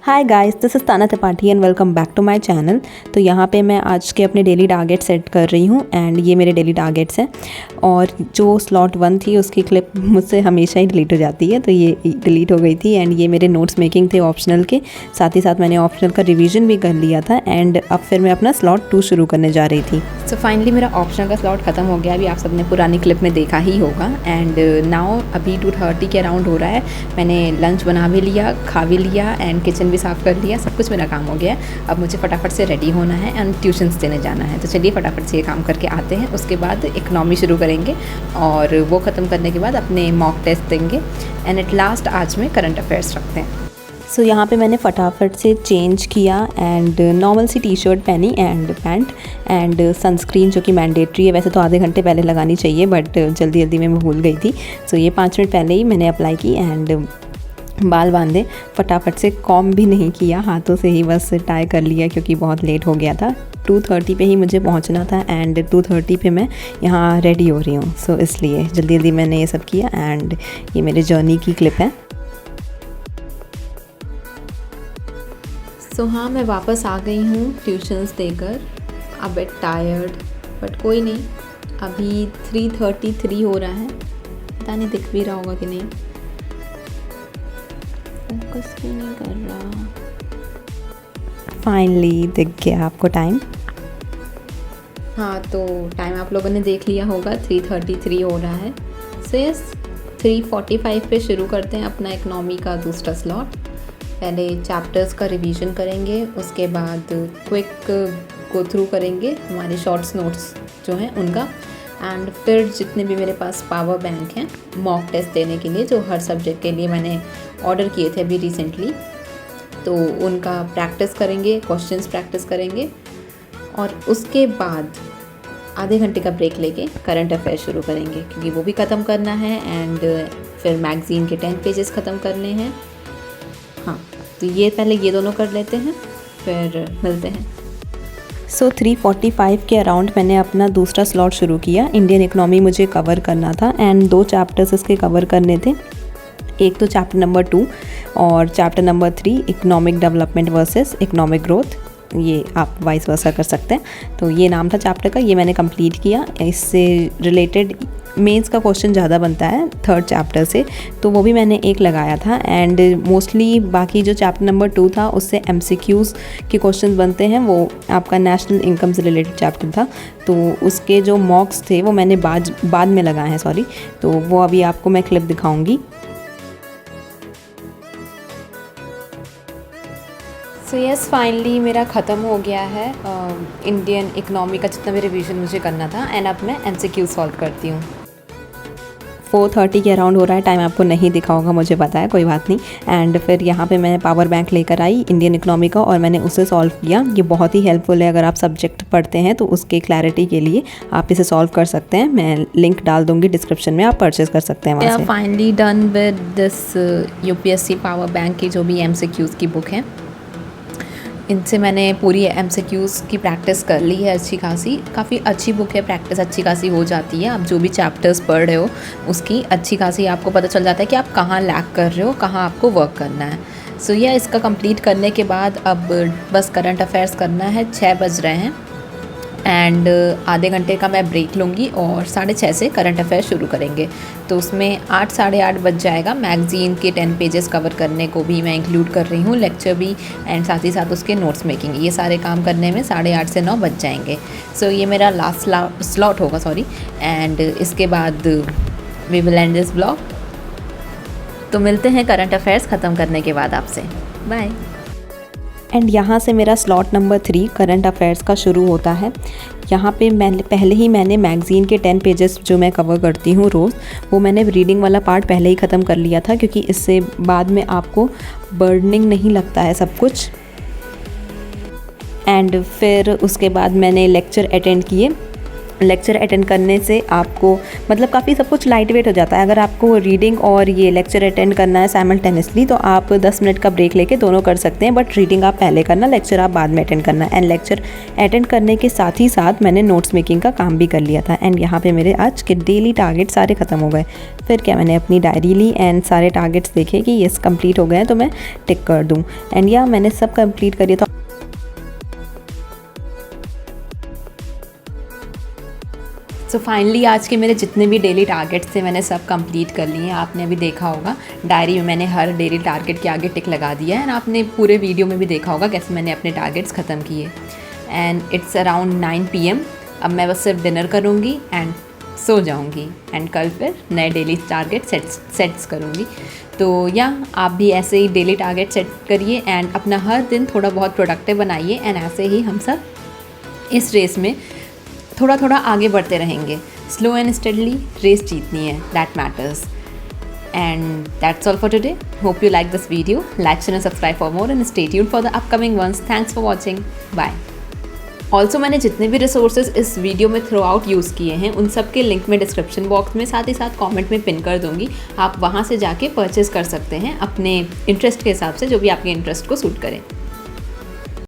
Hi guys, this is Tana Tripathi and welcome back to my channel. तो यहाँ पे मैं आज के अपने डेली टारगेट सेट कर रही हूँ एंड ये मेरे डेली टारगेट्स हैं। और जो स्लॉट 1 थी उसकी क्लिप मुझसे हमेशा ही डिलीट हो जाती है, तो ये डिलीट हो गई थी। एंड ये मेरे नोट्स मेकिंग थे ऑप्शनल के, साथ ही साथ मैंने ऑप्शनल का रिवीजन भी कर लिया था। एंड अब फिर मैं अपना स्लॉट 2 शुरू करने जा रही थी। सो फाइनली मेरा ऑप्शनल का स्लॉट ख़त्म हो गया। अभी आप सबने पुरानी क्लिप में देखा ही होगा। एंड नाउ अभी 2:30 के अराउंड हो रहा है। मैंने लंच बना भी लिया, खा भी लिया एंड किचन भी साफ़ कर लिया, सब कुछ मेरा काम हो गया। अब मुझे फटाफट से रेडी होना है एंड ट्यूशन्स देने जाना है। तो चलिए फटाफट से ये काम करके आते हैं। उसके बाद इकनॉमी शुरू करेंगे और वो ख़त्म करने के बाद अपने मॉक टेस्ट देंगे। एंड एट लास्ट आज में करंट अफेयर्स रखते हैं। सो यहाँ पे मैंने फटाफट से चेंज किया एंड नॉर्मल सी टी शर्ट पहनी एंड पैंट एंड सनस्क्रीन जो कि मैंडेटरी है। वैसे तो आधे घंटे पहले लगानी चाहिए बट जल्दी जल्दी में मैं भूल गई थी। सो ये 5 मिनट पहले ही मैंने अप्लाई की एंड बाल बांधे। फटाफट से कॉम भी नहीं किया, हाथों से ही बस टाई कर लिया क्योंकि बहुत लेट हो गया था। 2:30 पे ही मुझे पहुंचना था एंड 2:30 पे मैं यहाँ रेडी हो रही हूँ। सो इसलिए जल्दी जल्दी मैंने ये सब किया एंड ये मेरे जर्नी की क्लिप है। सो हाँ, मैं वापस आ गई हूँ ट्यूशन्स देकर। अब बिट टायर्ड बट कोई नहीं। अभी 3:33 हो रहा है, पता नहीं दिख भी रहा होगा कि नहीं, फोकस क्यों नहीं कर रहा। फाइनली दिख गया आपको टाइम। हाँ, तो टाइम आप लोगों ने देख लिया होगा, 3:33 हो रहा है। सो यस, 3:45 पे शुरू करते हैं अपना इकनॉमी का दूसरा स्लॉट। पहले चैप्टर्स का रिवीजन करेंगे, उसके बाद क्विक गो थ्रू करेंगे हमारे शॉर्ट्स नोट्स जो हैं उनका। एंड फिर जितने भी मेरे पास पावर बैंक हैं मॉक टेस्ट देने के लिए, जो हर सब्जेक्ट के लिए मैंने ऑर्डर किए थे अभी रिसेंटली, तो उनका प्रैक्टिस करेंगे, क्वेश्चंस प्रैक्टिस करेंगे। और उसके बाद आधे घंटे का ब्रेक लेके करंट अफेयर शुरू करेंगे क्योंकि वो भी ख़त्म करना है। एंड फिर मैगज़ीन के 10 पेजेस ख़त्म करने हैं। हाँ, तो ये पहले ये दोनों कर लेते हैं, फिर मिलते हैं। सो 3:45 के अराउंड मैंने अपना दूसरा स्लॉट शुरू किया। इंडियन इकनॉमी मुझे कवर करना था एंड 2 चैप्टर्स इसके कवर करने थे। एक तो चैप्टर नंबर 2 और chapter number 3 economic development versus economic growth. ये आप वाइस वर्सा कर सकते हैं। तो ये नाम था चैप्टर का, ये मैंने कंप्लीट किया। इससे रिलेटेड मेंस का क्वेश्चन ज़्यादा बनता है 3rd चैप्टर से, तो वो भी मैंने एक लगाया था। एंड मोस्टली बाकी जो चैप्टर नंबर 2 था उससे MCQs के क्वेश्चन बनते हैं। वो आपका नेशनल इनकम से रिलेटेड चैप्टर था, तो उसके जो मॉक्स थे वो मैंने बाद में लगाए हैं, सॉरी। तो वो अभी आपको मैं क्लिप दिखाऊंगी। सो यस, फाइनली मेरा ख़त्म हो गया है इंडियन इकनॉमी का जितना भी रिवीजन मुझे करना था। एंड अब मैं MCQ सॉल्व करती हूँ। 4:30 के अराउंड हो रहा है। टाइम आपको नहीं दिखा होगा, मुझे पता है, कोई बात नहीं। एंड फिर यहाँ पे मैंने पावर बैंक लेकर आई इंडियन इकनॉमी का और मैंने उसे सॉल्व किया। ये बहुत ही हेल्पफुल है अगर आप सब्जेक्ट पढ़ते हैं तो उसके क्लैरिटी के लिए आप इसे सॉल्व कर सकते हैं। मैं लिंक डाल दूँगी डिस्क्रिप्शन में, आप परचेज कर सकते हैं वहाँ से। Finally done with this UPSC power bank की जो भी MCQs की बुक है, इनसे मैंने पूरी MCQs की प्रैक्टिस कर ली है अच्छी खासी। काफ़ी अच्छी बुक है, प्रैक्टिस अच्छी खासी हो जाती है। आप जो भी चैप्टर्स पढ़ रहे हो उसकी अच्छी खासी आपको पता चल जाता है कि आप कहाँ लैक कर रहे हो, कहाँ आपको वर्क करना है। सो ये इसका कंप्लीट करने के बाद अब बस करंट अफेयर्स करना है। 6 बज रहे हैं एंड आधे घंटे का मैं ब्रेक लूँगी और 6:30 से करंट अफेयर शुरू करेंगे। तो उसमें 8 साढ़े 8 बज जाएगा। मैगज़ीन के 10 पेजेस कवर करने को भी मैं इंक्लूड कर रही हूँ, लेक्चर भी एंड साथ ही साथ उसके नोट्स मेकिंग, ये सारे काम करने में 8:30 से 9 बज जाएंगे। सो ये मेरा लास्ट स्लॉट होगा, सॉरी। एंड इसके बाद we will end this blog. तो मिलते हैं करंट अफेयर्स ख़त्म करने के बाद आपसे। बाय। एंड यहाँ से मेरा स्लॉट नंबर 3 करंट अफेयर्स का शुरू होता है। यहाँ पे पहले ही मैंने मैगज़ीन के 10 पेजेस जो मैं कवर करती हूँ रोज़, वो मैंने रीडिंग वाला पार्ट पहले ही ख़त्म कर लिया था क्योंकि इससे बाद में आपको बर्डनिंग नहीं लगता है सब कुछ। एंड फिर उसके बाद मैंने लेक्चर अटेंड किए लेक्चर अटेंड करने से आपको मतलब काफ़ी सब कुछ लाइट वेट हो जाता है। अगर आपको रीडिंग और ये लेक्चर अटेंड करना है साइमल्टेनियसली तो आप 10 मिनट का ब्रेक लेके दोनों कर सकते हैं, बट रीडिंग आप पहले करना, लेक्चर आप बाद में अटेंड करना। एंड लेक्चर अटेंड करने के साथ ही साथ मैंने नोट्स मेकिंग का काम भी कर लिया था। एंड यहाँ पे मेरे आज के डेली टारगेट सारे ख़त्म हो गए। फिर क्या, मैंने अपनी डायरी ली एंड सारे टारगेट्स देखे कि ये कंप्लीट हो गए हैं तो मैं टिक कर दूँ। एंड या मैंने सब कंप्लीट करिए। तो सो फाइनली आज के मेरे जितने भी डेली टारगेट्स थे मैंने सब कंप्लीट कर लिए हैं। आपने अभी देखा होगा डायरी में मैंने हर डेली टारगेट के आगे टिक लगा दिया है। एंड आपने पूरे वीडियो में भी देखा होगा कैसे मैंने अपने टारगेट्स ख़त्म किए। And it's around 9 PM। अब मैं बस सिर्फ डिनर करूँगी एंड सो जाऊँगी एंड कल फिर नए डेली टारगेट सेट्स करूँगी। तो या आप भी ऐसे ही डेली टारगेट सेट करिए एंड अपना हर दिन थोड़ा बहुत प्रोडक्टिव बनाइए। एंड ऐसे ही हम सब इस रेस में थोड़ा थोड़ा आगे बढ़ते रहेंगे। स्लो एंड स्टेडली रेस जीतनी है, that matters. And that's all for today. Hope you like this video. Like, share and subscribe for more and stay tuned for the upcoming ones. Thanks for watching, bye. Also मैंने जितने भी resources इस video में through out use किए हैं उन सब के लिंक मैं डिस्क्रिप्शन बॉक्स में साथ ही साथ कमेंट में पिन कर दूँगी। आप वहाँ से जाके परचेज़ कर सकते हैं अपने इंटरेस्ट के हिसाब से, जो भी आपके इंटरेस्ट को सूट करें।